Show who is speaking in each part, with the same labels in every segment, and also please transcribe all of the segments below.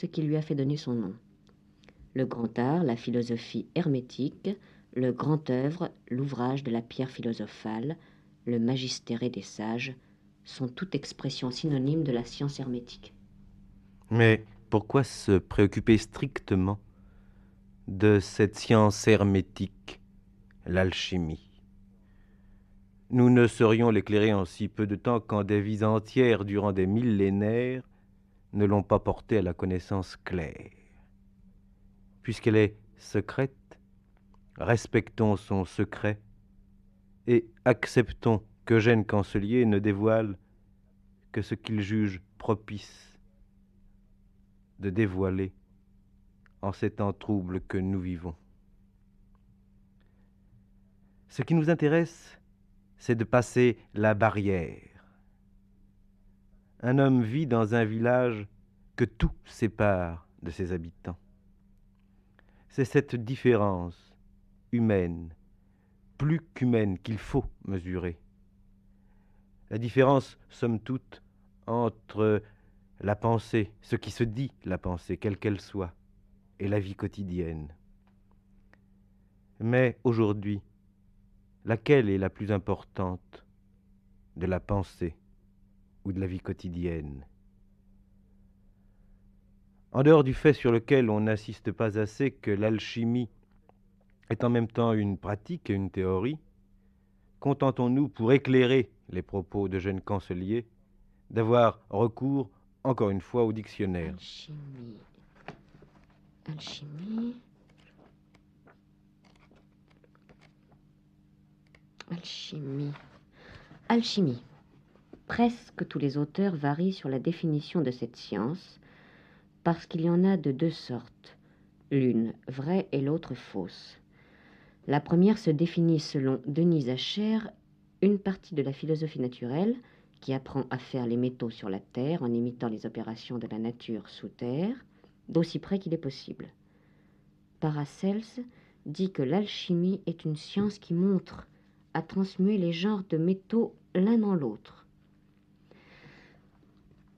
Speaker 1: ce qui lui a fait donner son nom. Le grand art, la philosophie hermétique, le grand œuvre, l'ouvrage de la pierre philosophale, le magistéré des sages, sont toutes expressions synonymes de la science hermétique.
Speaker 2: Mais pourquoi se préoccuper strictement de cette science hermétique, l'alchimie? Nous ne saurions l'éclairer en si peu de temps quand des vies entières, durant des millénaires, ne l'ont pas portée à la connaissance claire. Puisqu'elle est secrète, respectons son secret et acceptons qu'Eugène Cancelier ne dévoile que ce qu'il juge propice de dévoiler en ces temps troubles que nous vivons. Ce qui nous intéresse, c'est de passer la barrière. Un homme vit dans un village que tout sépare de ses habitants. C'est cette différence humaine, plus qu'humaine, qu'il faut mesurer. La différence, somme toute, entre la pensée, ce qui se dit la pensée, quelle qu'elle soit, et la vie quotidienne. Mais aujourd'hui, laquelle est la plus importante, de la pensée ou de la vie quotidienne? En dehors du fait sur lequel on n'insiste pas assez que l'alchimie est en même temps une pratique et une théorie, contentons-nous, pour éclairer les propos d'Eugène Cancelier, d'avoir recours, encore une fois, au dictionnaire.
Speaker 1: Alchimie. Alchimie. Alchimie. Alchimie. Presque tous les auteurs varient sur la définition de cette science, parce qu'il y en a de deux sortes, l'une vraie et l'autre fausse. La première se définit selon Denis Acher, une partie de la philosophie naturelle qui apprend à faire les métaux sur la terre en imitant les opérations de la nature sous terre, d'aussi près qu'il est possible. Paracels dit que l'alchimie est une science qui montre à transmuer les genres de métaux l'un dans l'autre.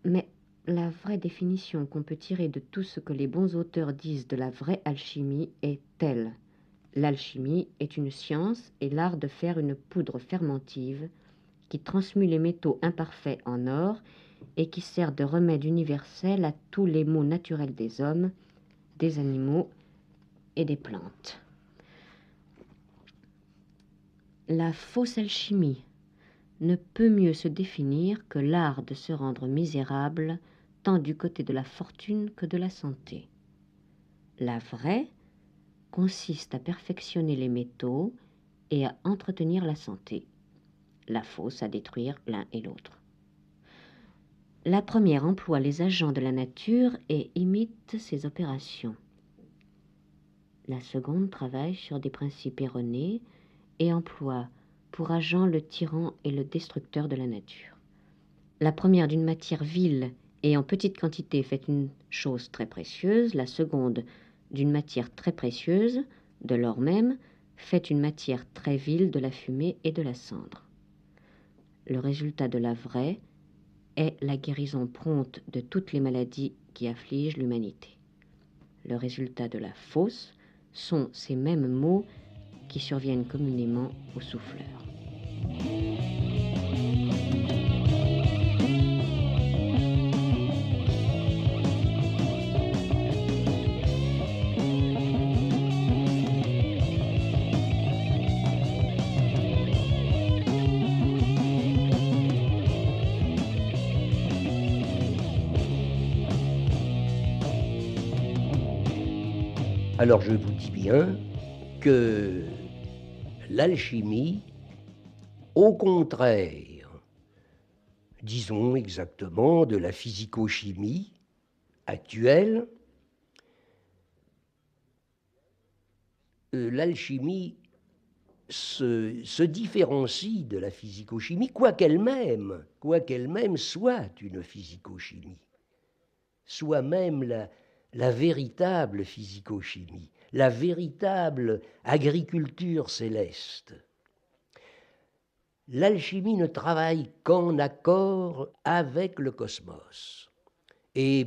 Speaker 1: Mais la vraie définition qu'on peut tirer de tout ce que les bons auteurs disent de la vraie alchimie est telle. L'alchimie est une science et l'art de faire une poudre fermentive qui transmue les métaux imparfaits en or et qui sert de remède universel à tous les maux naturels des hommes, des animaux et des plantes. La fausse alchimie ne peut mieux se définir que l'art de se rendre misérable tant du côté de la fortune que de la santé. La vraie consiste à perfectionner les métaux et à entretenir la santé. La fausse à détruire l'un et l'autre. La première emploie les agents de la nature et imite ses opérations. La seconde travaille sur des principes erronés et emploie pour agent le tyran et le destructeur de la nature. La première d'une matière vile et en petite quantité fait une chose très précieuse, la seconde d'une matière très précieuse, de l'or même, fait une matière très vile de la fumée et de la cendre. Le résultat de la vraie est la guérison prompte de toutes les maladies qui affligent l'humanité. Le résultat de la fausse sont ces mêmes maux qui surviennent communément aux souffleurs.
Speaker 3: Alors je vous dis bien que l'alchimie, au contraire, disons exactement, de la physico-chimie actuelle, l'alchimie se différencie de la physico-chimie, quoiqu'elle-même soit une physico-chimie, soit même la véritable physico-chimie, la véritable agriculture céleste. L'alchimie ne travaille qu'en accord avec le cosmos. Et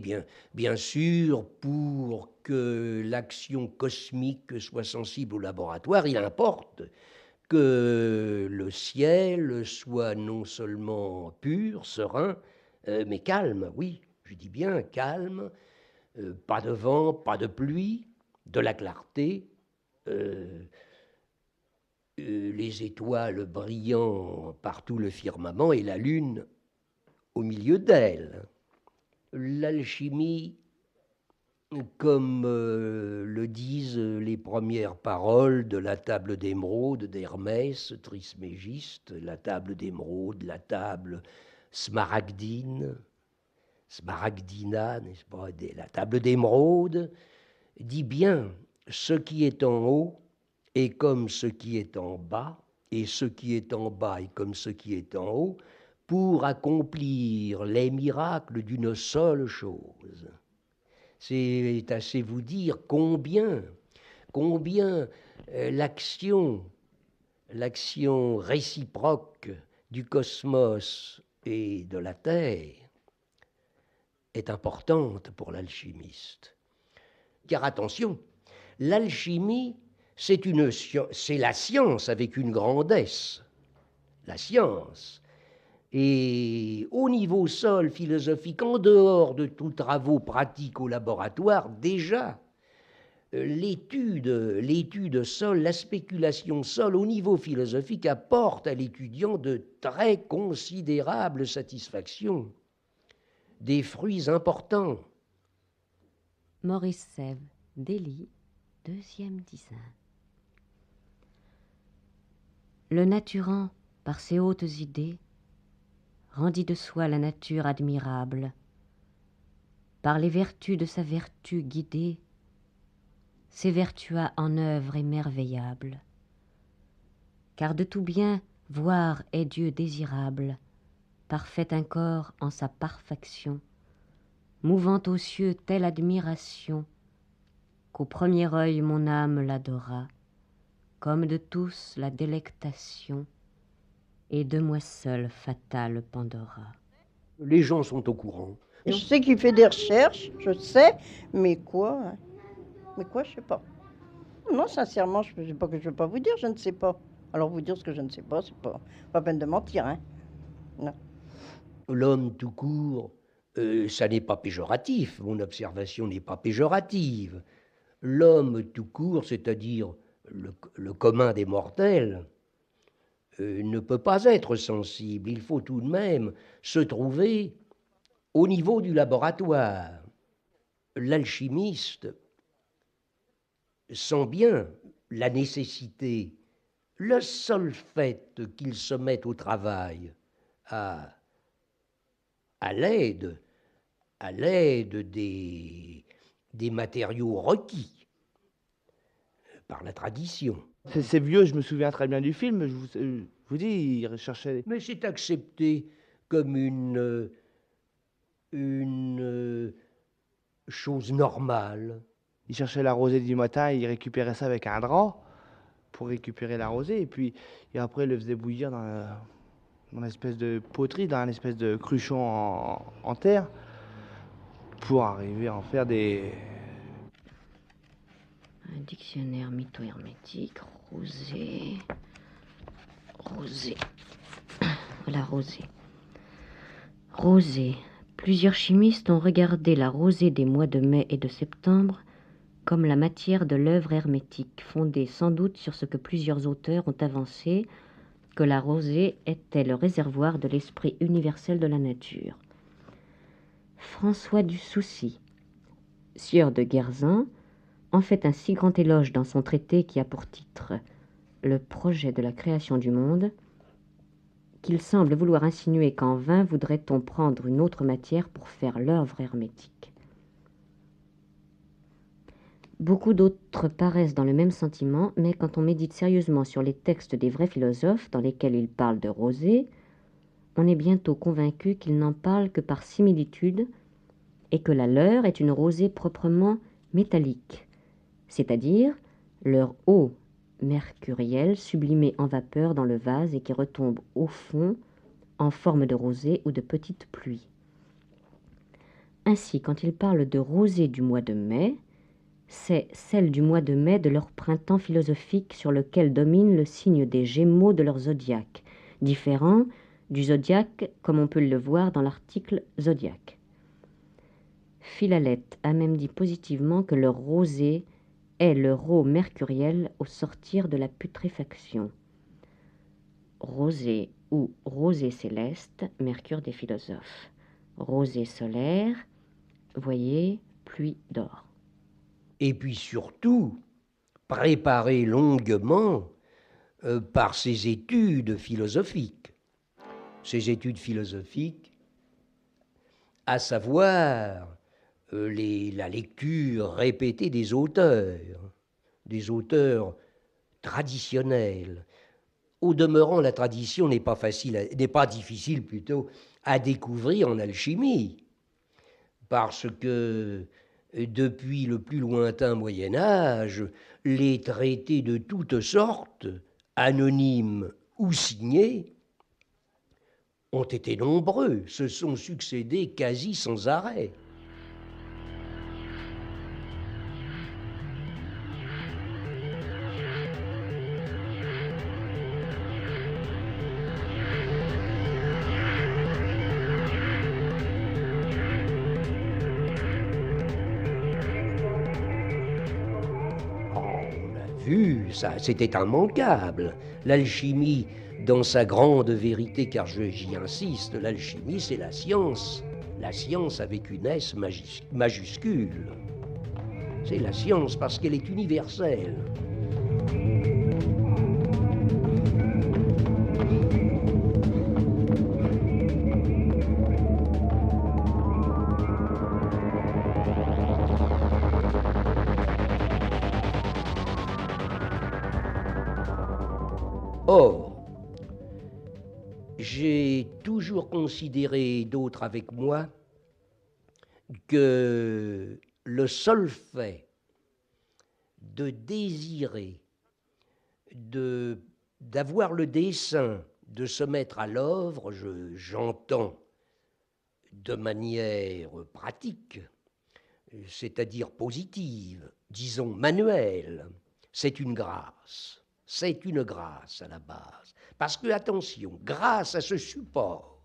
Speaker 3: bien sûr, pour que l'action cosmique soit sensible au laboratoire, il importe que le ciel soit non seulement pur, serein, mais calme, oui, je dis bien calme, pas de vent, pas de pluie, de la clarté, les étoiles brillant par tout le firmament et la lune au milieu d'elle. L'alchimie, comme le disent les premières paroles de la table d'émeraude d'Hermès Trismégiste, la table d'émeraude, la table smaragdine, smaragdina, n'est-ce pas, la table d'émeraude, dit bien ce qui est en haut est comme ce qui est en bas, et ce qui est en bas est comme ce qui est en haut, pour accomplir les miracles d'une seule chose. C'est assez vous dire combien l'action réciproque du cosmos et de la Terre est importante pour l'alchimiste. Car attention, l'alchimie, c'est la science avec une grande S, la science. Et au niveau seul philosophique, en dehors de tous travaux pratiques au laboratoire, déjà, l'étude seule, la spéculation seule, au niveau philosophique, apporte à l'étudiant de très considérables satisfactions, des fruits importants.
Speaker 1: Maurice Sèvres, Delhi, 2e dizaine. Le naturant, par ses hautes idées, rendit de soi la nature admirable. Par les vertus de sa vertu guidée, s'évertua en œuvre émerveillable. Car de tout bien voir est Dieu désirable, parfait un corps en sa perfection, mouvant aux cieux telle admiration, qu'au premier œil mon âme l'adora, comme de tous la délectation, et de moi seule fatale Pandora.
Speaker 3: Les gens sont au courant.
Speaker 4: Je sais qu'il fait des recherches, je sais, mais quoi? Je sais pas. Non, sincèrement, je ne sais pas que je ne veux pas vous dire, je ne sais pas. Alors vous dire ce que je ne sais pas, c'est pas peine de mentir, hein. Non.
Speaker 3: L'homme tout court, ça n'est pas péjoratif, mon observation n'est pas péjorative. L'homme tout court, c'est-à-dire le commun des mortels, ne peut pas être sensible. Il faut tout de même se trouver au niveau du laboratoire. L'alchimiste sent bien la nécessité, le seul fait qu'il se mette au travail à l'aide des matériaux requis par la tradition.
Speaker 5: C'est vieux, je me souviens très bien du film, je vous dis, il recherchait...
Speaker 3: Mais c'est accepté comme une chose normale.
Speaker 5: Il cherchait la rosée du matin, il récupérait ça avec un drap pour récupérer la rosée, et après il le faisait bouillir dans une espèce de poterie, dans une espèce de cruchon en terre, pour arriver à en faire des...
Speaker 1: Un dictionnaire mytho-hermétique, rosée. Voilà, rosée. Rosée. Plusieurs chimistes ont regardé la rosée des mois de mai et de septembre comme la matière de l'œuvre hermétique, fondée sans doute sur ce que plusieurs auteurs ont avancé, que la rosée était le réservoir de l'esprit universel de la nature. François du Soucy, sieur de Guerzin, en fait un si grand éloge dans son traité qui a pour titre « Le projet de la création du monde » qu'il semble vouloir insinuer qu'en vain voudrait-on prendre une autre matière pour faire l'œuvre hermétique. Beaucoup d'autres paraissent dans le même sentiment, mais quand on médite sérieusement sur les textes des vrais philosophes dans lesquels ils parlent de rosée, on est bientôt convaincu qu'ils n'en parlent que par similitude et que la leur est une rosée proprement métallique, c'est-à-dire leur eau mercurielle sublimée en vapeur dans le vase et qui retombe au fond en forme de rosée ou de petites pluies. Ainsi, quand ils parlent de rosée du mois de mai, c'est celle du mois de mai de leur printemps philosophique sur lequel domine le signe des Gémeaux de leur zodiaque, différent du zodiaque comme on peut le voir dans l'article zodiaque. Philalèthe a même dit positivement que leur rosée est le rôt mercuriel au sortir de la putréfaction. Rosée ou rosée céleste, Mercure des philosophes. Rosée solaire, voyez, pluie d'or.
Speaker 3: Et puis surtout, préparé longuement par ses études philosophiques. Ces études philosophiques, à savoir la lecture répétée des auteurs traditionnels. Au demeurant, la tradition n'est pas difficile plutôt à découvrir en alchimie, parce que depuis le plus lointain Moyen-Âge, les traités de toutes sortes, anonymes ou signés, ont été nombreux, se sont succédés quasi sans arrêt. Ça, c'était immanquable. L'alchimie, dans sa grande vérité, car j'y insiste, l'alchimie, c'est la science avec une S majuscule. C'est la science parce qu'elle est universelle. Or, j'ai toujours considéré, d'autres avec moi, que le seul fait de désirer, d'avoir le dessein de se mettre à l'œuvre, j'entends de manière pratique, c'est-à-dire positive, disons manuelle, c'est une grâce. C'est une grâce à la base. Parce que, attention, grâce à ce support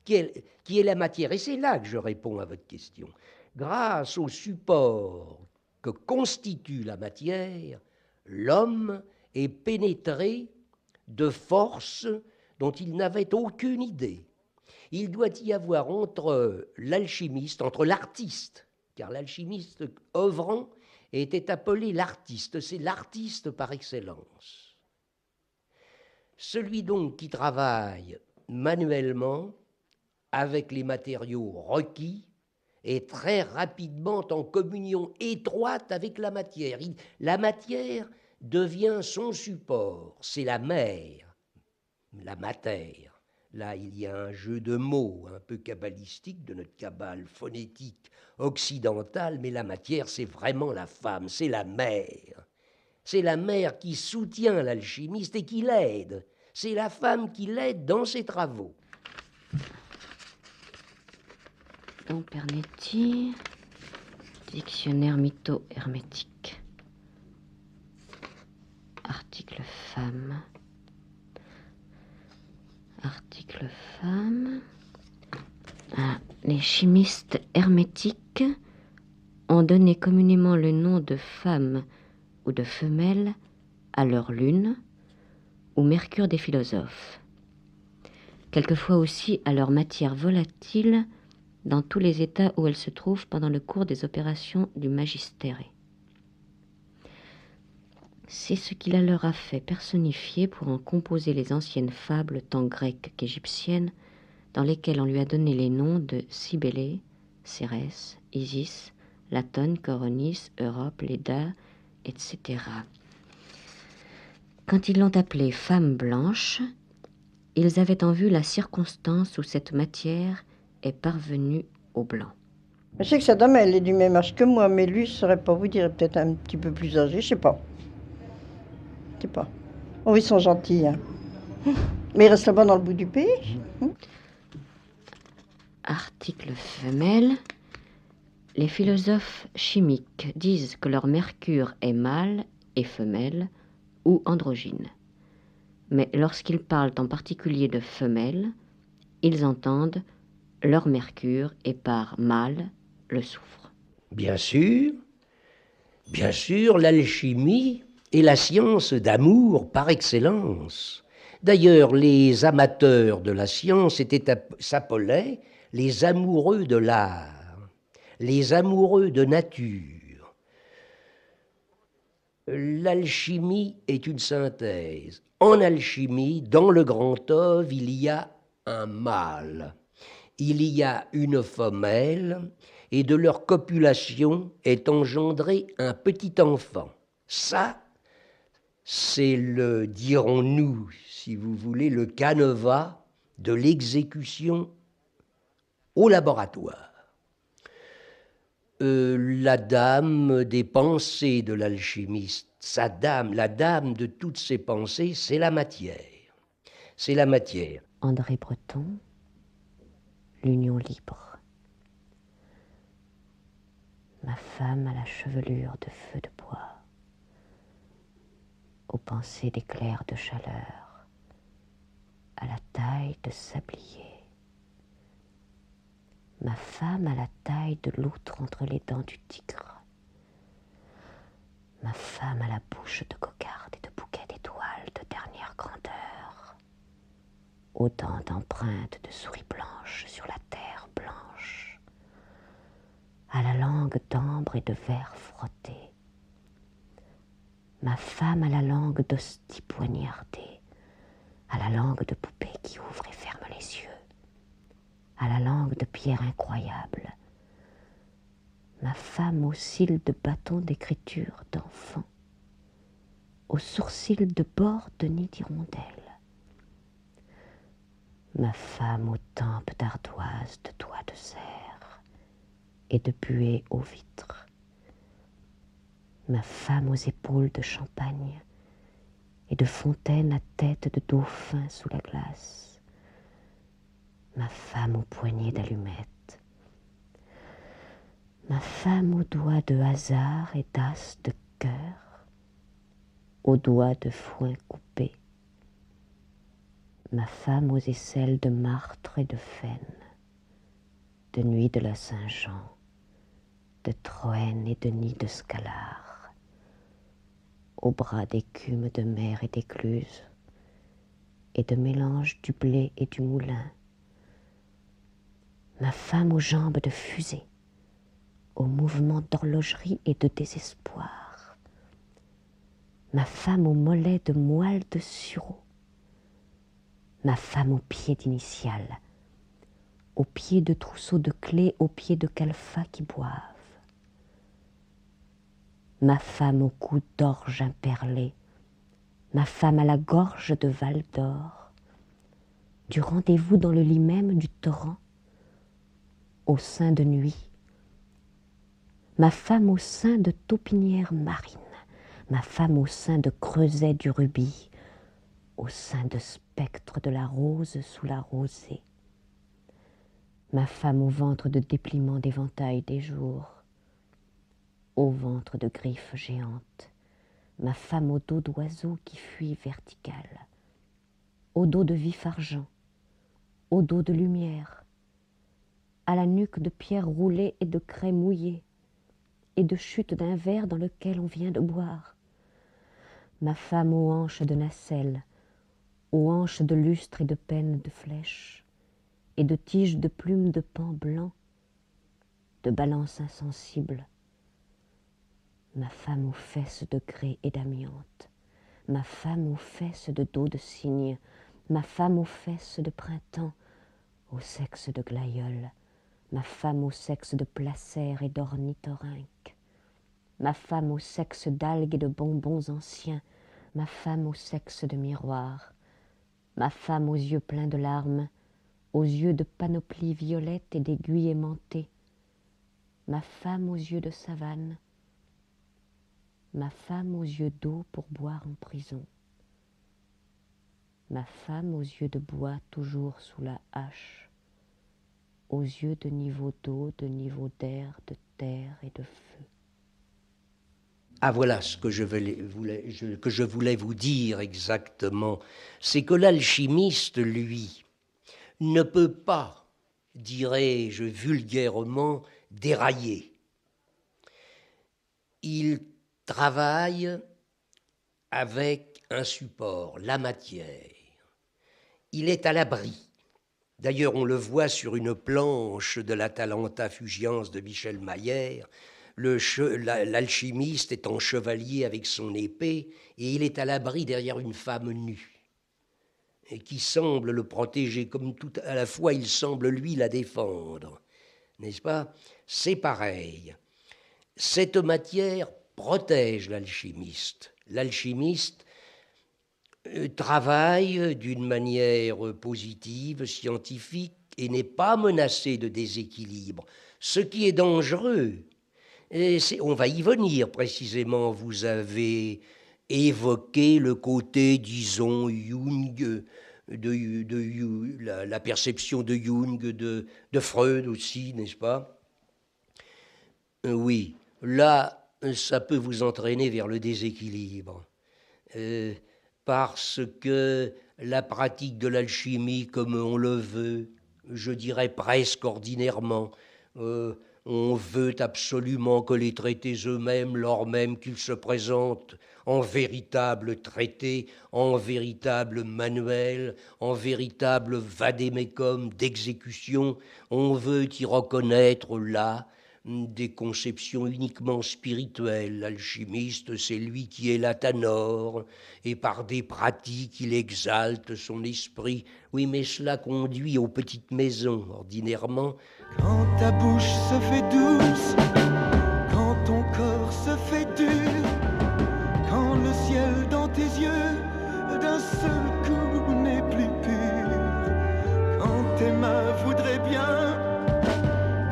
Speaker 3: qui est la matière, et c'est là que je réponds à votre question, grâce au support que constitue la matière, l'homme est pénétré de forces dont il n'avait aucune idée. Il doit y avoir entre l'alchimiste, entre l'artiste, car l'alchimiste œuvrant était appelé l'artiste, c'est l'artiste par excellence. Celui donc qui travaille manuellement avec les matériaux requis est très rapidement en communion étroite avec la matière. La matière devient son support, c'est la mère, la matière. Là, il y a un jeu de mots un peu kabbalistique de notre kabbale phonétique occidentale, mais la matière, c'est vraiment la femme, c'est la mère. C'est la mère qui soutient l'alchimiste et qui l'aide. C'est la femme qui l'aide dans ses travaux.
Speaker 1: Don Pernetti, dictionnaire mytho-hermétique. Article femme. Article femme. Les chimistes hermétiques ont donné communément le nom de femme ou de femelle à leur lune, ou mercure des philosophes, quelquefois aussi à leur matière volatile dans tous les états où elle se trouve pendant le cours des opérations du magistère. C'est ce qui la leur a fait personnifier pour en composer les anciennes fables tant grecques qu'égyptiennes, dans lesquelles on lui a donné les noms de Cybélé, Cérès, Isis, Latone, Coronis, Europe, Léda, etc. Quand ils l'ont appelée femme blanche, ils avaient en vue la circonstance où cette matière est parvenue au blanc.
Speaker 4: Je sais que sa dame, elle est du même âge que moi, mais lui, je ne saurais pas vous dire, peut-être un petit peu plus âgé, je sais pas. Je sais pas. Oh, ils sont gentils, hein. Mais ils restent là-bas dans le bout du pays.
Speaker 1: Article femelle. Les philosophes chimiques disent que leur mercure est mâle et femelle ou androgyne. Mais lorsqu'ils parlent en particulier de femelle, ils entendent leur mercure et par mâle le soufre.
Speaker 3: Bien sûr, l'alchimie est la science d'amour par excellence. D'ailleurs, les amateurs de la science s'appelaient les amoureux de l'art, les amoureux de nature. L'alchimie est une synthèse. En alchimie, dans le grand œuvre, il y a un mâle, il y a une femelle, et de leur copulation est engendré un petit enfant. Ça, c'est le, dirons-nous, si vous voulez, le canevas de l'exécution au laboratoire. La dame des pensées de l'alchimiste, la dame de toutes ses pensées, c'est la matière. C'est la matière.
Speaker 1: André Breton, L'Union libre. Ma femme a la chevelure de feu de bois, aux pensées d'éclairs de chaleur, à la taille de sablier. Ma femme a la taille de loutre entre les dents du tigre. Ma femme a la bouche de cocarde et de bouquet d'étoiles de dernière grandeur, aux dents d'empreintes de souris blanches sur la terre blanche, à la langue d'ambre et de verre frotté. Ma femme a la langue d'hostie poignardée, à la langue de poupée qui ouvre et ferme les yeux, à la langue de pierre incroyable. Ma femme aux cils de bâton d'écriture d'enfant, aux sourcils de bord de nid d'hirondelle. Ma femme aux tempes d'ardoise de doigts de cerf et de buée aux vitres. Ma femme aux épaules de champagne et de fontaine à tête de dauphin sous la glace. Ma femme aux poignets d'allumettes. Ma femme aux doigts de hasard et d'as de cœur, aux doigts de foin coupé. Ma femme aux aisselles de martre et de faine, de nuit de la Saint-Jean, de Troène et de nid de Scalard, aux bras d'écume de mer et d'écluse, et de mélange du blé et du moulin. Ma femme aux jambes de fusée, aux mouvements d'horlogerie et de désespoir. Ma femme aux mollets de moelle de sureau. Ma femme aux pieds d'initiales, aux pieds de trousseaux de clés, aux pieds de calfats qui boivent. Ma femme au cou d'orge imperlé, ma femme à la gorge de Val d'Or, du rendez-vous dans le lit même du torrent, au sein de nuit. Ma femme au sein de taupinière marine, ma femme au sein de creuset du rubis, au sein de spectre de la rose sous la rosée. Ma femme au ventre de dépliement d'éventail des jours, au ventre de griffes géantes. Ma femme au dos d'oiseau qui fuit vertical, au dos de vif argent, au dos de lumière, à la nuque de pierre roulée et de craie mouillée, et de chute d'un verre dans lequel on vient de boire. Ma femme aux hanches de nacelle, aux hanches de lustre et de pennes de flèches, et de tiges de plumes de pan blanc, de balance insensible. Ma femme aux fesses de grès et d'amiante, ma femme aux fesses de dos de cygne, ma femme aux fesses de printemps, au sexe de glaïeul, ma femme au sexe de placère et d'ornithorynque, ma femme au sexe d'algues et de bonbons anciens, ma femme au sexe de miroir, ma femme aux yeux pleins de larmes, aux yeux de panoplie violette et d'aiguilles aimantées, ma femme aux yeux de savane, ma femme aux yeux d'eau pour boire en prison, ma femme aux yeux de bois toujours sous la hache, aux yeux de niveau d'eau, de niveau d'air, de terre et de feu.
Speaker 3: Ah, voilà ce que je voulais vous dire exactement. C'est que l'alchimiste, lui, ne peut pas, dirais-je vulgairement, dérailler. Il travaille avec un support, la matière. Il est à l'abri. D'ailleurs, on le voit sur une planche de l'Atalanta Fugiens de Michel Maillère. L'alchimiste est en chevalier avec son épée et il est à l'abri derrière une femme nue et qui semble le protéger, comme tout à la fois il semble lui la défendre. N'est-ce pas? C'est pareil. Cette matière protège l'alchimiste. L'alchimiste travaille d'une manière positive, scientifique, et n'est pas menacé de déséquilibre. Ce qui est dangereux, on va y venir précisément, vous avez évoqué le côté, disons, Jung, la perception de Jung, de Freud aussi, n'est-ce pas? Oui, là, ça peut vous entraîner vers le déséquilibre. Parce que la pratique de l'alchimie, comme on le veut, je dirais presque ordinairement, on veut absolument que les traités eux-mêmes, lors même qu'ils se présentent en véritables traités, en véritables manuels, en véritables vadémécum d'exécution, on veut y reconnaître là des conceptions uniquement spirituelles. L'alchimiste, c'est lui qui est l'athanor, et par des pratiques, il exalte son esprit. Oui, mais cela conduit aux petites maisons, ordinairement.
Speaker 6: Quand ta bouche se fait douce, quand ton corps se fait dur, quand le ciel dans tes yeux d'un seul coup n'est plus pur, quand tes mains voudraient bien,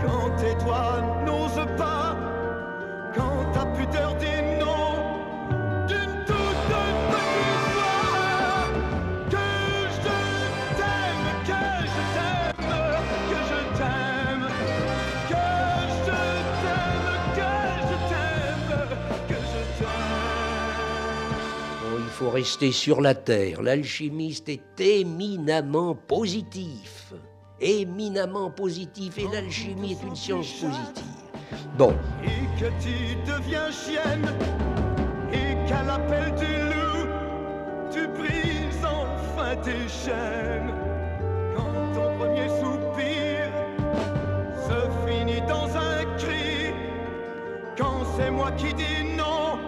Speaker 6: quand tes doigts n'osent pas, quand ta pudeur dit non d'une toute petite voix, que je t'aime, que je t'aime, que je t'aime, que je t'aime, que je t'aime, que je t'aime.
Speaker 3: Bon, il faut rester sur la terre. L'alchimiste est éminemment positif. Éminemment positif, et l'alchimie est une science positive. Bon.
Speaker 6: Et que tu deviens chienne, et qu'à l'appel du loup, tu brises enfin tes chaînes. Quand ton premier soupir se finit dans un cri, quand c'est moi qui dis non,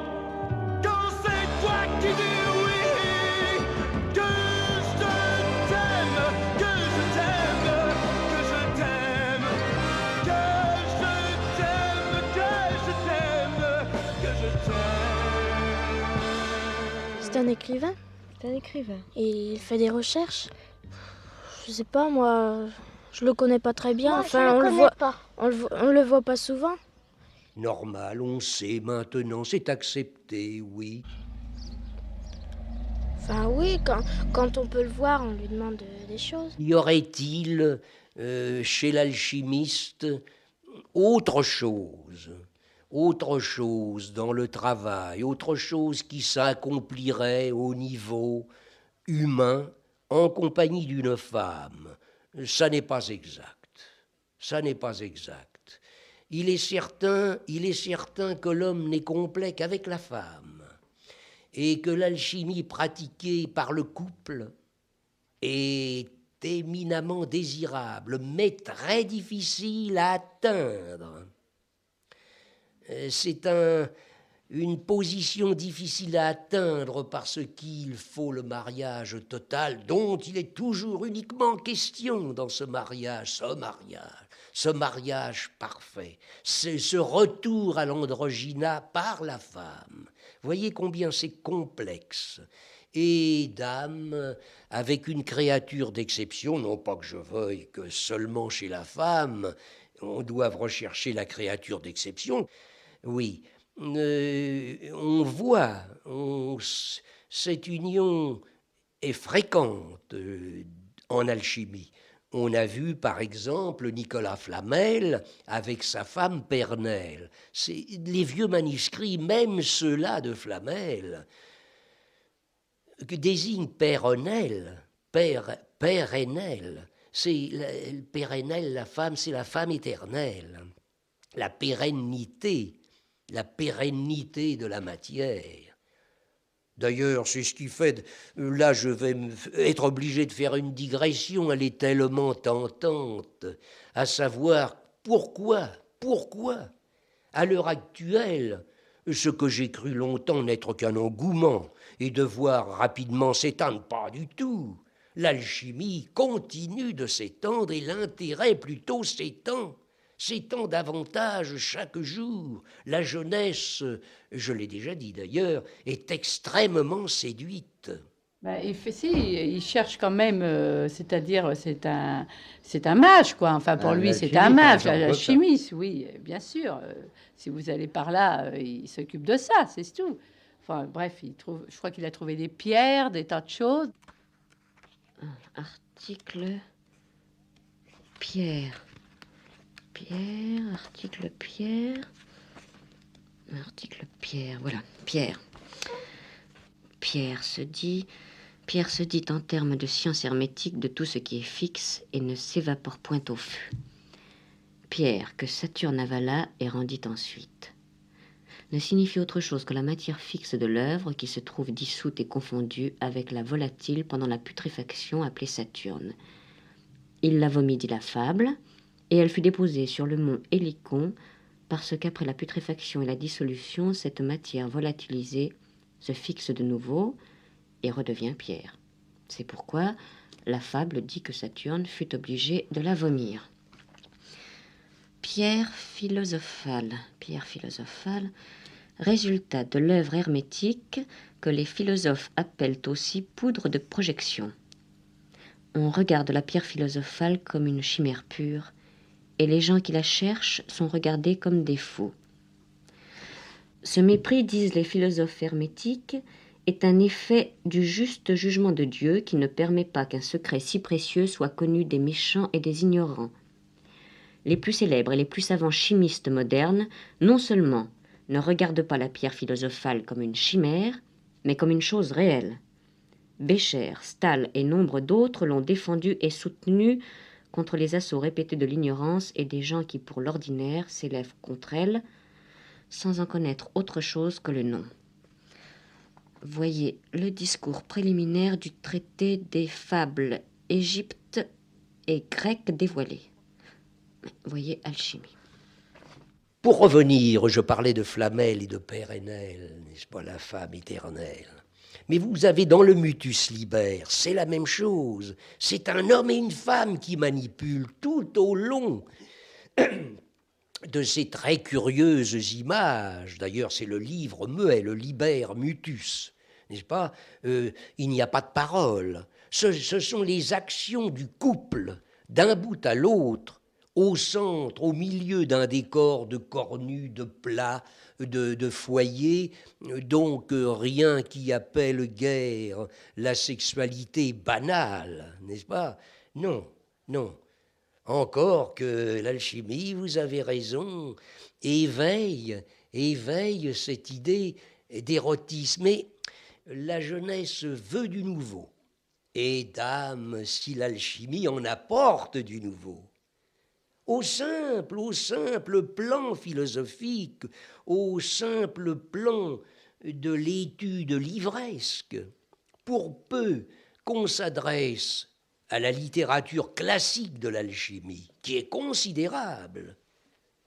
Speaker 6: quand c'est toi qui dis oui, que je t'aime, que je t'aime, que je t'aime, que je t'aime, que je t'aime, que je t'aime.
Speaker 7: C'est un écrivain.
Speaker 8: C'est un écrivain.
Speaker 7: Et il fait des recherches. Je sais pas, moi, je le connais pas très bien.
Speaker 8: Moi,
Speaker 7: enfin,
Speaker 8: je
Speaker 7: on
Speaker 8: le
Speaker 7: le
Speaker 8: connais
Speaker 7: voit,
Speaker 8: pas.
Speaker 7: on le voit pas souvent.
Speaker 3: Normal, on sait maintenant, c'est accepté, oui.
Speaker 7: Enfin, oui, quand on peut le voir, on lui demande des choses.
Speaker 3: Y aurait-il chez l'alchimiste autre chose dans le travail, autre chose qui s'accomplirait au niveau humain en compagnie d'une femme? Ça n'est pas exact. Ça n'est pas exact. Il est certain que l'homme n'est complet qu'avec la femme, et que l'alchimie pratiquée par le couple est éminemment désirable, mais très difficile à atteindre. C'est une position difficile à atteindre parce qu'il faut le mariage total, dont il est toujours uniquement question dans ce mariage parfait, ce retour à l'androgyna par la femme. Voyez combien c'est complexe. Et dame, avec une créature d'exception, non pas que je veuille que seulement chez la femme, on doive rechercher la créature d'exception. Oui, on voit, cette union est fréquente en alchimie. On a vu, par exemple, Nicolas Flamel avec sa femme Pernelle. Les vieux manuscrits, même ceux-là de Flamel, que désigne Pérennelle, pérennelle. C'est pérennelle, la femme, c'est la femme éternelle. La pérennité de la matière. D'ailleurs, c'est ce qui fait... Là, je vais être obligé de faire une digression, elle est tellement tentante, à savoir pourquoi, à l'heure actuelle, ce que j'ai cru longtemps n'être qu'un engouement et de voir rapidement s'étendre, pas du tout. L'alchimie continue de s'étendre et l'intérêt plutôt s'étend davantage chaque jour. La jeunesse, je l'ai déjà dit d'ailleurs, est extrêmement séduite.
Speaker 8: Ben, il cherche quand même, c'est-à-dire c'est un mage, quoi. Enfin, pour lui, c'est un mage, l'alchimiste, oui, bien sûr. Si vous allez par là, il s'occupe de ça, c'est tout. Enfin, bref, je crois qu'il a trouvé des pierres, des tas de choses.
Speaker 1: Article pierre. Article pierre, voilà, pierre. Pierre se dit en termes de science hermétique de tout ce qui est fixe et ne s'évapore point au feu. Pierre que Saturne avala et rendit ensuite. Ne signifie autre chose que la matière fixe de l'œuvre qui se trouve dissoute et confondue avec la volatile pendant la putréfaction appelée Saturne. Il la vomit, dit la fable, et elle fut déposée sur le mont Hélicon, parce qu'après la putréfaction et la dissolution, cette matière volatilisée se fixe de nouveau et redevient pierre. C'est pourquoi la fable dit que Saturne fut obligé de la vomir. Pierre philosophale, résultat de l'œuvre hermétique que les philosophes appellent aussi poudre de projection. On regarde la pierre philosophale comme une chimère pure, et les gens qui la cherchent sont regardés comme des fous. Ce mépris, disent les philosophes hermétiques, est un effet du juste jugement de Dieu qui ne permet pas qu'un secret si précieux soit connu des méchants et des ignorants. Les plus célèbres et les plus savants chimistes modernes, non seulement ne regardent pas la pierre philosophale comme une chimère, mais comme une chose réelle. Bécher, Stahl et nombre d'autres l'ont défendue et soutenue contre les assauts répétés de l'ignorance et des gens qui, pour l'ordinaire, s'élèvent contre elle, sans en connaître autre chose que le nom. Voyez le discours préliminaire du traité des fables Égypte et grec dévoilé. Voyez alchimie.
Speaker 3: Pour revenir, je parlais de Flamel et de Pérennelle, n'est-ce pas, la femme éternelle. Mais vous avez dans le mutus liber, c'est la même chose. C'est un homme et une femme qui manipulent tout au long de ces très curieuses images. D'ailleurs, c'est le livre muet, le liber mutus, n'est-ce pas? Il n'y a pas de parole. Ce sont les actions du couple, d'un bout à l'autre, au centre, au milieu d'un décor de cornues, de plats, de foyers, donc rien qui appelle guère la sexualité banale, n'est-ce pas? Non. Encore que l'alchimie, vous avez raison, éveille cette idée d'érotisme. Mais la jeunesse veut du nouveau. Et dame, si l'alchimie en apporte du nouveau, au simple plan philosophique, au simple plan de l'étude livresque, pour peu qu'on s'adresse à la littérature classique de l'alchimie, qui est considérable,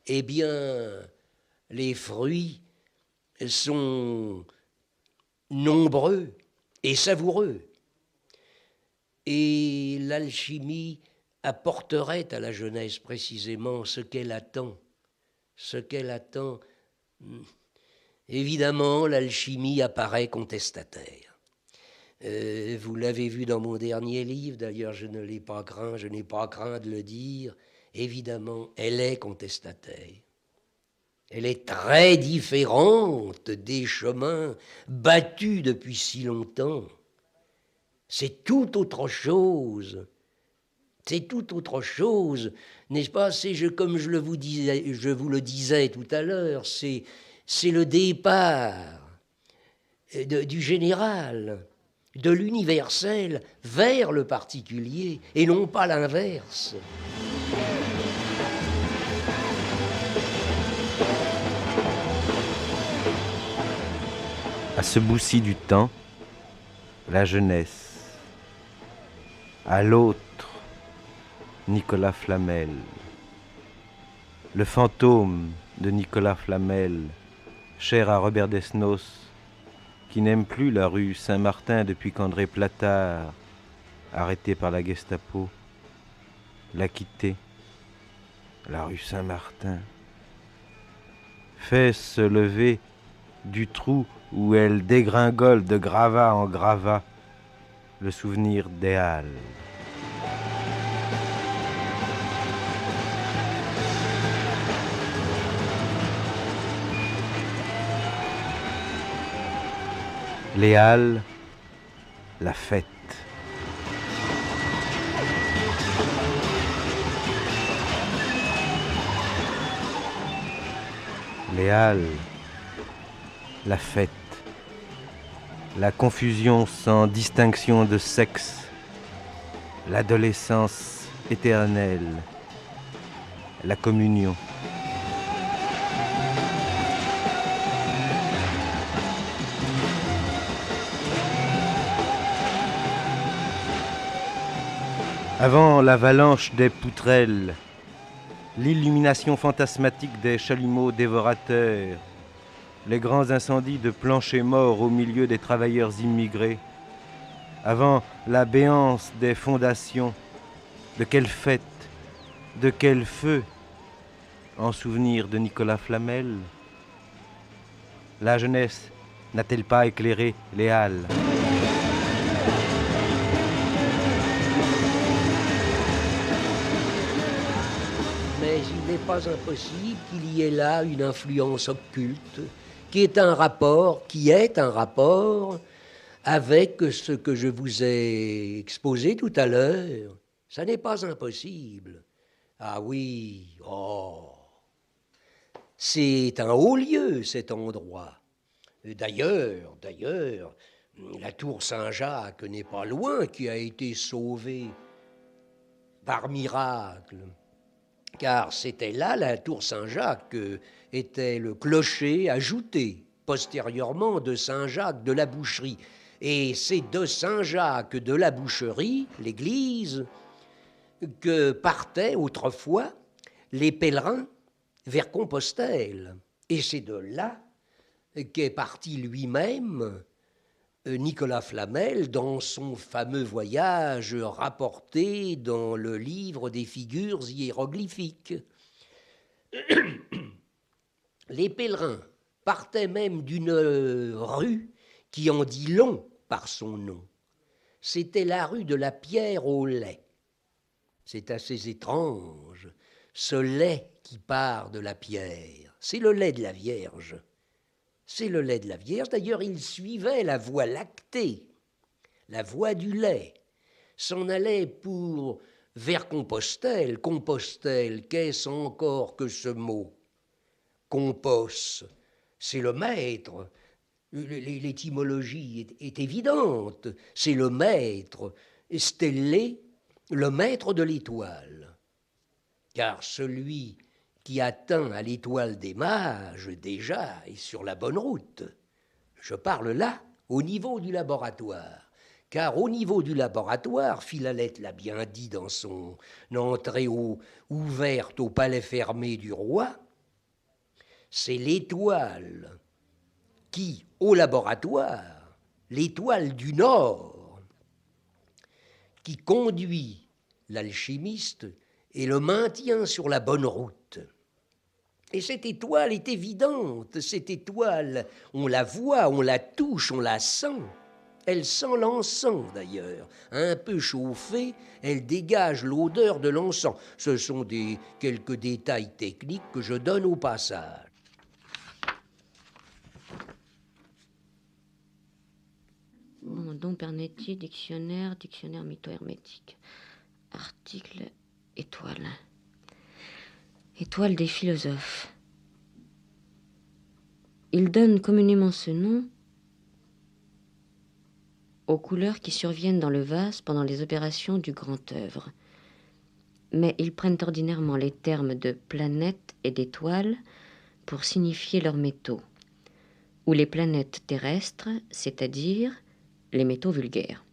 Speaker 3: eh bien, les fruits sont nombreux et savoureux. Et l'alchimie apporterait à la jeunesse précisément ce qu'elle attend. Évidemment, l'alchimie apparaît contestataire. Vous l'avez vu dans mon dernier livre, d'ailleurs je n'ai pas craint de le dire, évidemment, elle est contestataire. Elle est très différente des chemins battus depuis si longtemps. C'est tout autre chose C'est tout autre chose, n'est-ce pas? Comme je vous le disais tout à l'heure, c'est le départ du général, de l'universel vers le particulier, et non pas l'inverse.
Speaker 2: À ce bout-ci du temps, la jeunesse. À l'autre, Nicolas Flamel. Le fantôme de Nicolas Flamel, cher à Robert Desnos, qui n'aime plus la rue Saint-Martin depuis qu'André Platard, arrêté par la Gestapo, l'a quitté. La rue Saint-Martin fait se lever du trou où elle dégringole de gravat en gravat le souvenir des Halles. Les Halles, la fête. Les Halles, la fête. La confusion sans distinction de sexe. L'adolescence éternelle. La communion. Avant l'avalanche des poutrelles, l'illumination fantasmatique des chalumeaux dévorateurs, les grands incendies de planchers morts au milieu des travailleurs immigrés, avant la béance des fondations, de quelle fête, de quel feu, en souvenir de Nicolas Flamel, la jeunesse n'a-t-elle pas éclairé les Halles?
Speaker 3: Mais il n'est pas impossible qu'il y ait là une influence occulte, qui est un rapport avec ce que je vous ai exposé tout à l'heure. Ça n'est pas impossible. Ah oui, oh, c'est un haut lieu, cet endroit. D'ailleurs, la tour Saint-Jacques n'est pas loin, qui a été sauvée par miracle. Car c'était là, la tour Saint-Jacques, était le clocher ajouté postérieurement de Saint-Jacques de la Boucherie. Et c'est de Saint-Jacques de la Boucherie, l'église, que partaient autrefois les pèlerins vers Compostelle. Et c'est de là qu'est parti lui-même Nicolas Flamel dans son fameux voyage rapporté dans le livre des figures hiéroglyphiques. Les pèlerins partaient même d'une rue qui en dit long par son nom. C'était la rue de la Pierre au lait. C'est assez étrange, ce lait qui part de la pierre. C'est le lait de la Vierge. C'est le lait de la Vierge. D'ailleurs, il suivait la voie lactée, la voie du lait. S'en allait vers Compostelle. Compostelle, qu'est-ce encore que ce mot? Compos, c'est le maître. L'étymologie est évidente. C'est le maître. Stellé, le maître de l'étoile. Car celui qui atteint à l'étoile des mages, déjà, est sur la bonne route. Je parle là, au niveau du laboratoire. Car au niveau du laboratoire, Philalèthe l'a bien dit dans son entrée ouverte au palais fermé du roi, c'est l'étoile qui, au laboratoire, l'étoile du Nord, qui conduit l'alchimiste et le maintient sur la bonne route. Et cette étoile est évidente, cette étoile, on la voit, on la touche, on la sent. Elle sent l'encens d'ailleurs. Un peu chauffée, elle dégage l'odeur de l'encens. Ce sont quelques détails techniques que je donne au passage.
Speaker 1: Dom Pernetti, dictionnaire mytho-hermétique. Article étoile. Étoile des philosophes. Ils donnent communément ce nom aux couleurs qui surviennent dans le vase pendant les opérations du grand œuvre. Mais ils prennent ordinairement les termes de planète et d'étoile pour signifier leurs métaux, ou les planètes terrestres, c'est-à-dire les métaux vulgaires.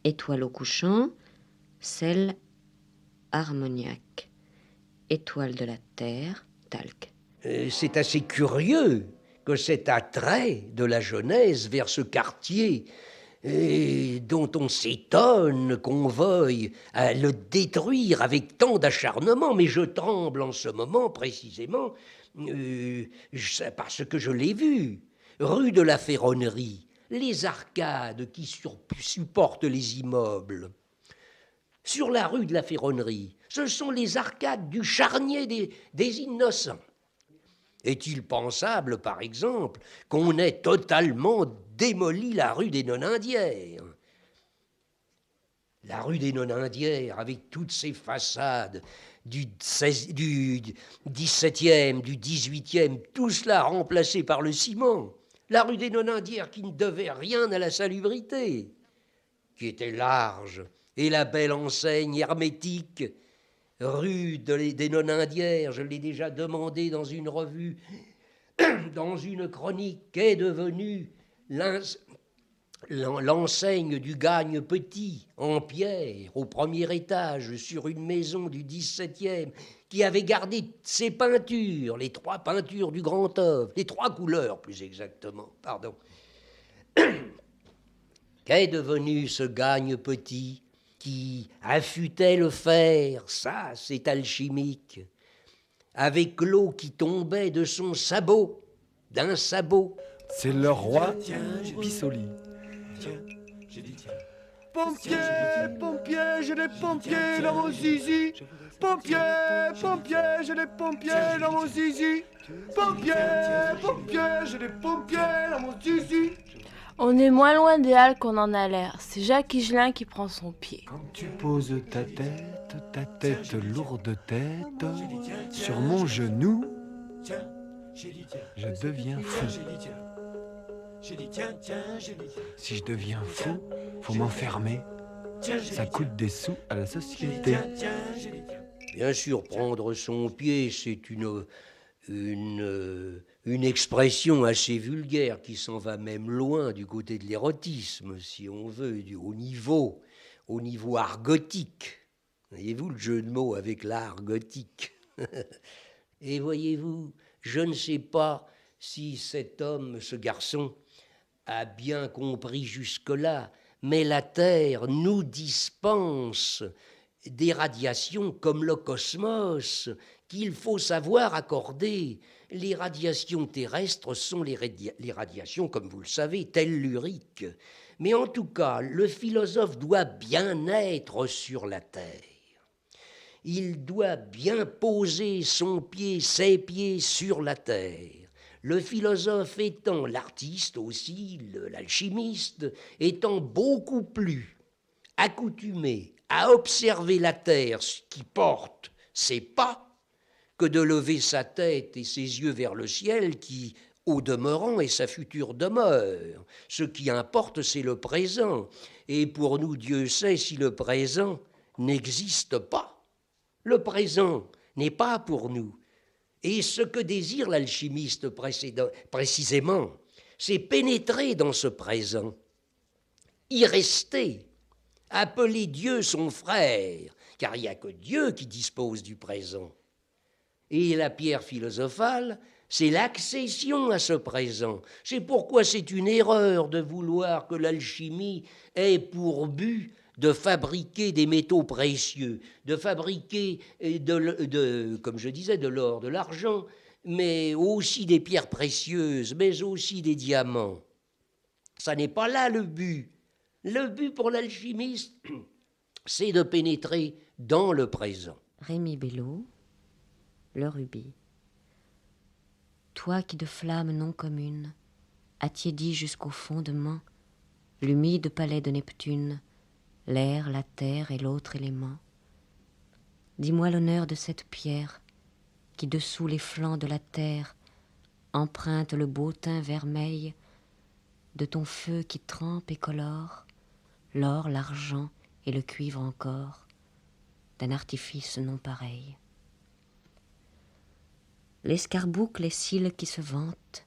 Speaker 1: Étoile au couchant, sel armoniaque. Étoile de la terre, talc.
Speaker 3: C'est assez curieux que cet attrait de la jeunesse vers ce quartier et dont on s'étonne qu'on veuille le détruire avec tant d'acharnement, mais je tremble en ce moment précisément parce que je l'ai vu, rue de la Ferronnerie, les arcades qui supportent les immeubles. Sur la rue de la Ferronnerie, ce sont les arcades du charnier des innocents. Est-il pensable, par exemple, qu'on ait totalement démoli la rue des Nonaindières? La rue des Nonaindières, avec toutes ses façades du XVIIe, du XVIIIe, tout cela remplacé par le ciment. La rue des Nonaindières qui ne devait rien à la salubrité, qui était large, et la belle enseigne hermétique, rue des Nonaindières, je l'ai déjà demandé dans une revue, dans une chronique, qu'est devenue l'enseigne du Gagne Petit, en pierre, au premier étage, sur une maison du XVIIe, qui avait gardé ses peintures, les 3 peintures du grand œuvre, les 3 couleurs plus exactement, pardon. Qu'est devenu ce Gagne Petit qui affûtait le fer? Ça, c'est alchimique. Avec l'eau qui tombait de son sabot, d'un sabot.
Speaker 6: C'est le roi Bissoli. Pompiers, pompiers, j'ai des pompiers dans mon zizi. Pompiers, pompiers, j'ai des pompiers dans mon zizi. Pompiers, pompiers, j'ai des pompiers dans mon zizi.
Speaker 9: On est moins loin des Halles qu'on en a l'air. C'est Jacques Higelin qui prend son pied.
Speaker 6: Quand tu poses ta tête, lourde tête, sur mon genou, je deviens fou. Si je deviens fou, faut m'enfermer. Ça coûte des sous à la société.
Speaker 3: Bien sûr, prendre son pied, c'est une expression assez vulgaire qui s'en va même loin du côté de l'érotisme, si on veut, au niveau argotique. Voyez-vous le jeu de mots avec l'art gothique? Et voyez-vous, je ne sais pas si cet homme, ce garçon, a bien compris jusque-là, mais la Terre nous dispense des radiations comme le cosmos qu'il faut savoir accorder. Les radiations terrestres sont les radiations, comme vous le savez, telles l'Urique. Mais en tout cas, le philosophe doit bien être sur la Terre. Il doit bien poser ses pieds sur la Terre. Le philosophe étant l'artiste aussi, l'alchimiste, étant beaucoup plus accoutumé à observer la terre qui porte ses pas que de lever sa tête et ses yeux vers le ciel qui, au demeurant, est sa future demeure. Ce qui importe, c'est le présent. Et pour nous, Dieu sait si le présent n'existe pas. Le présent n'est pas pour nous. Et ce que désire l'alchimiste précisément, c'est pénétrer dans ce présent, y rester, appeler Dieu son frère, car il n'y a que Dieu qui dispose du présent. Et la pierre philosophale, c'est l'accession à ce présent. C'est pourquoi c'est une erreur de vouloir que l'alchimie ait pour but de fabriquer des métaux précieux, de fabriquer, comme je disais, de l'or, de l'argent, mais aussi des pierres précieuses, mais aussi des diamants. Ça n'est pas là le but. Le but pour l'alchimiste, c'est de pénétrer dans le présent.
Speaker 1: Rémi Bello, le rubis. Toi qui de flammes non communes, attiédis jusqu'au fondement l'humide palais de Neptune, l'air, la terre et l'autre élément. Dis-moi l'honneur de cette pierre qui dessous les flancs de la terre emprunte le beau teint vermeil de ton feu qui trempe et colore l'or, l'argent et le cuivre encore d'un artifice non pareil. L'escarboucle et cils qui se vantent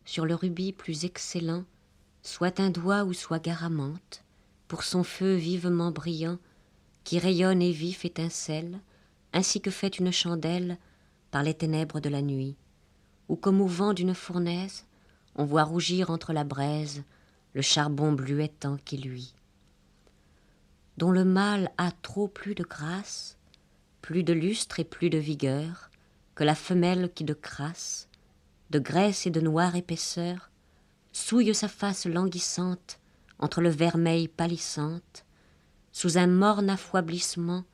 Speaker 1: sur le rubis plus excellent, soit un doigt ou soit garamante, pour son feu vivement brillant, qui rayonne et vif étincelle, ainsi que fait une chandelle par les ténèbres de la nuit, ou comme au vent d'une fournaise, on voit rougir entre la braise le charbon bluettant qui luit. Dont le mâle a trop plus de grâce, plus de lustre et plus de vigueur, que la femelle qui de crasse, de graisse et de noire épaisseur, souille sa face languissante entre le vermeil pâlissante, sous un morne affouablissement,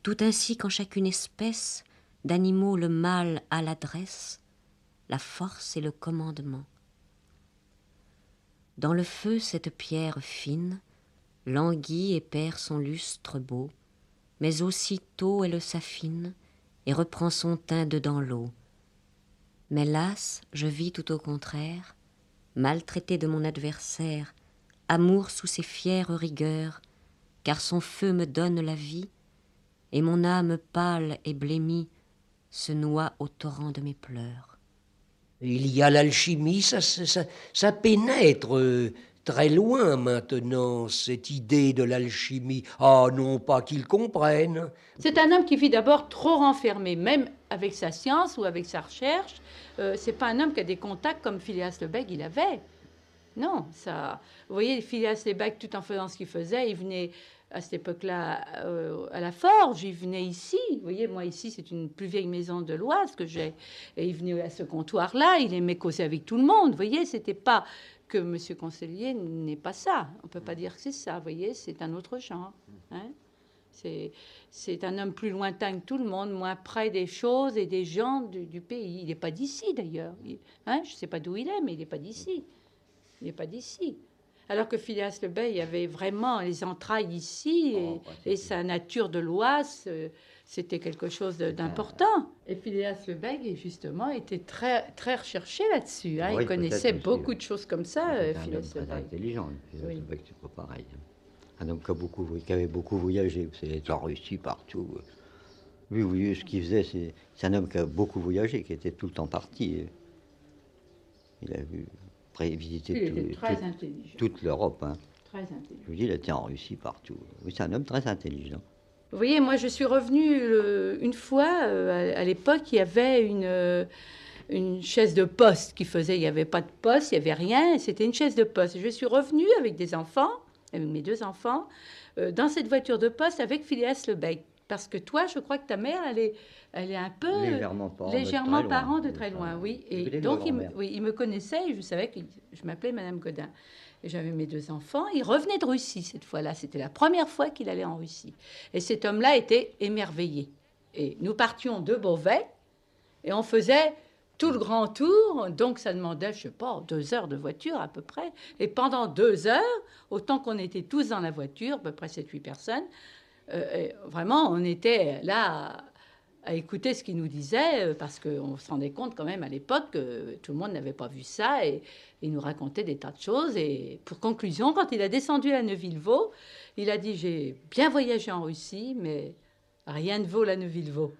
Speaker 1: tout ainsi qu'en chacune espèce d'animaux le mâle a l'adresse, la force et le commandement. Dans le feu cette pierre fine languit et perd son lustre beau, mais aussitôt elle s'affine et reprend son teint dedans l'eau. Mais las, je vis tout au contraire, maltraité de mon adversaire, amour sous ses fières rigueurs, car son feu me donne la vie, et mon âme pâle et blêmie se noie au torrent de mes pleurs.
Speaker 3: Il y a l'alchimie, ça pénètre très loin maintenant, cette idée de l'alchimie. Ah non, pas qu'ils comprennent.
Speaker 8: C'est un homme qui vit d'abord trop renfermé, même avec sa science ou avec sa recherche. C'est pas un homme qui a des contacts comme Phileas le Bègue il avait. Non, ça. Vous voyez, Phileas le Bègue, tout en faisant ce qu'il faisait, il venait à cette époque-là à la forge, il venait ici. Vous voyez, moi ici, c'est une plus vieille maison de l'Oise que j'ai. Et il venait à ce comptoir-là, il aimait causer avec tout le monde. Vous voyez, c'était pas que Monsieur Concellier n'est pas ça. On peut pas dire que c'est ça. Vous voyez, c'est un autre genre. Hein? C'est un homme plus lointain que tout le monde, moins près des choses et des gens du pays. Il n'est pas d'ici, d'ailleurs. Hein? Je ne sais pas d'où il est, mais il n'est pas d'ici. Il n'est pas d'ici. Alors que Phileas le Bègue avait vraiment les entrailles ici, et sa nature de l'Oise, c'était quelque chose d'important. Et Phileas le Bègue, justement, était très, très recherché là-dessus. Hein?
Speaker 10: Oui,
Speaker 8: il connaissait
Speaker 10: aussi,
Speaker 8: beaucoup de choses comme ça, Phileas le
Speaker 10: Très
Speaker 8: Bègue.
Speaker 10: intelligent, Phileas
Speaker 8: Oui.
Speaker 10: le Bègue, c'est pas pareil. Un homme qui avait beaucoup voyagé, c'est en Russie, partout. Lui, oui, ce qu'il faisait, c'est un homme qui a beaucoup voyagé, qui était tout le temps parti. Il a visité
Speaker 8: Il était très intelligent.
Speaker 10: toute l'Europe. Hein.
Speaker 8: Très intelligent.
Speaker 10: Je vous dis, il était en Russie, partout. Oui, c'est un homme très intelligent.
Speaker 8: Vous voyez, moi, je suis revenue une fois, à l'époque, il y avait une chaise de poste qui faisait, il n'y avait pas de poste, il n'y avait rien, c'était une chaise de poste. Je suis revenue avec des enfants, avec mes 2 enfants, dans cette voiture de poste avec Phileas le Bègue. Parce que toi, je crois que ta mère, elle est un peu légèrement parent de très loin, oui. Et donc, il me connaissait et je savais que je m'appelais Madame Godin. Et j'avais mes 2 enfants. Il revenait de Russie cette fois-là. C'était la première fois qu'il allait en Russie. Et cet homme-là était émerveillé. Et nous partions de Beauvais et on faisait tout le grand tour. Donc, ça demandait, je sais pas, 2 heures de voiture à peu près. Et pendant 2 heures, autant qu'on était tous dans la voiture, à peu près 7-8 personnes, vraiment, on était là à écouter ce qu'il nous disait, parce qu'on se rendait compte quand même à l'époque que tout le monde n'avait pas vu ça, et il nous racontait des tas de choses. Et pour conclusion, quand il a descendu à Neuville-Vaux, il a dit « J'ai bien voyagé en Russie, mais rien ne vaut la Neuville-Vaux. »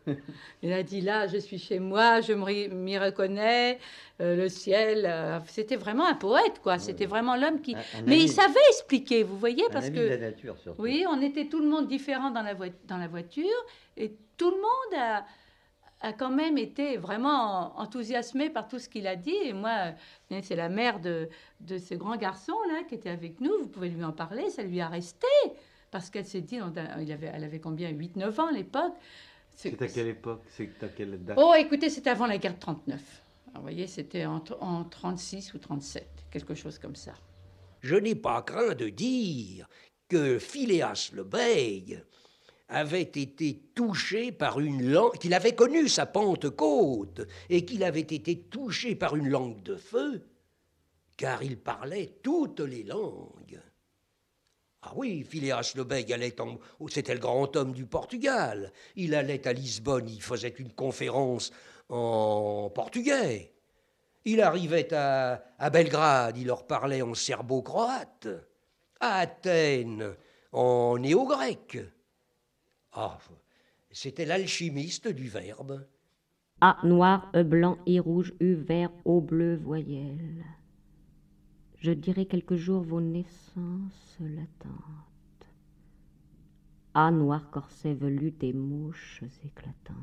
Speaker 8: Il a dit « Là, je suis chez moi, je m'y reconnais, le ciel... C'était vraiment un poète, quoi. C'était vraiment l'homme qui... Mais il savait expliquer, vous voyez, parce que...
Speaker 10: de la nature, surtout.
Speaker 8: Oui, on était tout le monde différent dans la voiture, et tout le monde a quand même été vraiment enthousiasmé par tout ce qu'il a dit. Et moi, c'est la mère de ce grand garçon-là qui était avec nous, vous pouvez lui en parler, ça lui a resté. Parce qu'elle s'est dit, elle avait combien, 8-9 ans à l'époque.
Speaker 2: C'est à quelle époque? C'est à quelle date?
Speaker 8: Oh, écoutez, c'était avant la guerre de 39. Alors, vous voyez, c'était en 36 ou 37, quelque chose comme ça.
Speaker 3: Je n'ai pas craint de dire que Phileas le Bègue avait été touché par une langue, qu'il avait connu sa Pentecôte, et qu'il avait été touché par une langue de feu, car il parlait toutes les langues. Ah oui, Phileas le Bègue c'était le grand homme du Portugal. Il allait à Lisbonne, il faisait une conférence en portugais. Il arrivait à Belgrade, il leur parlait en serbo-croate. À Athènes, en néo-grec. Ah, c'était l'alchimiste du verbe.
Speaker 1: A noir, E blanc, I rouge, U vert, O bleu, voyelle. Je dirai quelques jours vos naissances latentes. A noir, corset velu des mouches éclatantes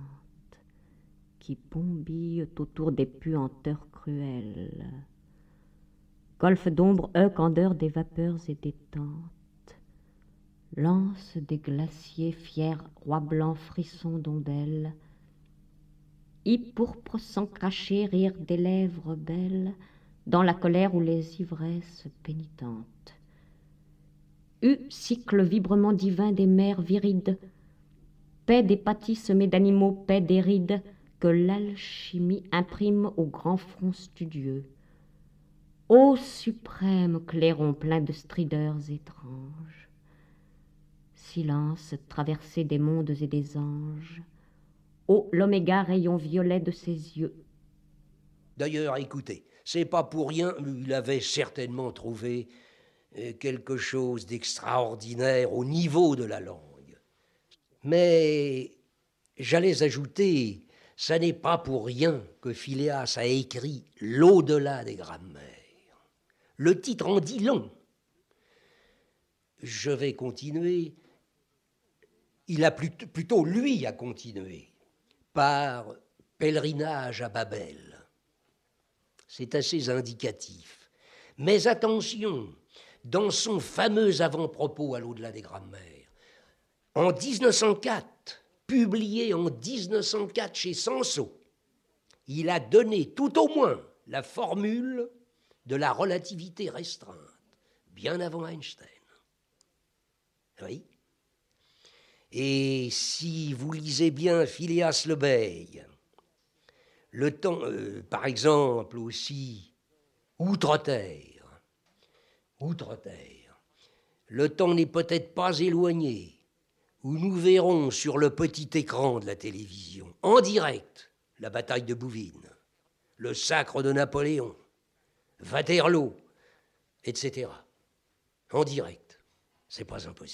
Speaker 1: qui bombillent autour des puanteurs cruelles. Golfe d'ombre, candeur des vapeurs et des tentes. Lance des glaciers fiers, roi blanc, frisson d'ondelles. Pourpre sans cracher, rire des lèvres belles, dans la colère ou les ivresses pénitentes. Cycle vibrement divin des mers virides, paix des pâtis semés d'animaux, paix des rides, que l'alchimie imprime au grand front studieux. Ô suprême clairon plein de strideurs étranges, silence traversé des mondes et des anges, ô l'oméga rayon violet de ses yeux.
Speaker 3: D'ailleurs, écoutez, c'est pas pour rien, il avait certainement trouvé quelque chose d'extraordinaire au niveau de la langue. Mais j'allais ajouter, ça n'est pas pour rien que Phileas a écrit L'au-delà des grammaires. Le titre en dit long. Je vais continuer. Il a plutôt lui a continué par Pèlerinage à Babel. C'est assez indicatif. Mais attention, dans son fameux avant-propos à l'au-delà des grammaires, en 1904, publié en 1904 chez Sanso, il a donné tout au moins la formule de la relativité restreinte, bien avant Einstein. Oui. Et si vous lisez bien Phileas le Bègue, le temps, par exemple aussi, Outre-Terre, le temps n'est peut-être pas éloigné, où nous verrons sur le petit écran de la télévision, en direct, la bataille de Bouvines, le sacre de Napoléon, Waterloo, etc. En direct, c'est pas impossible.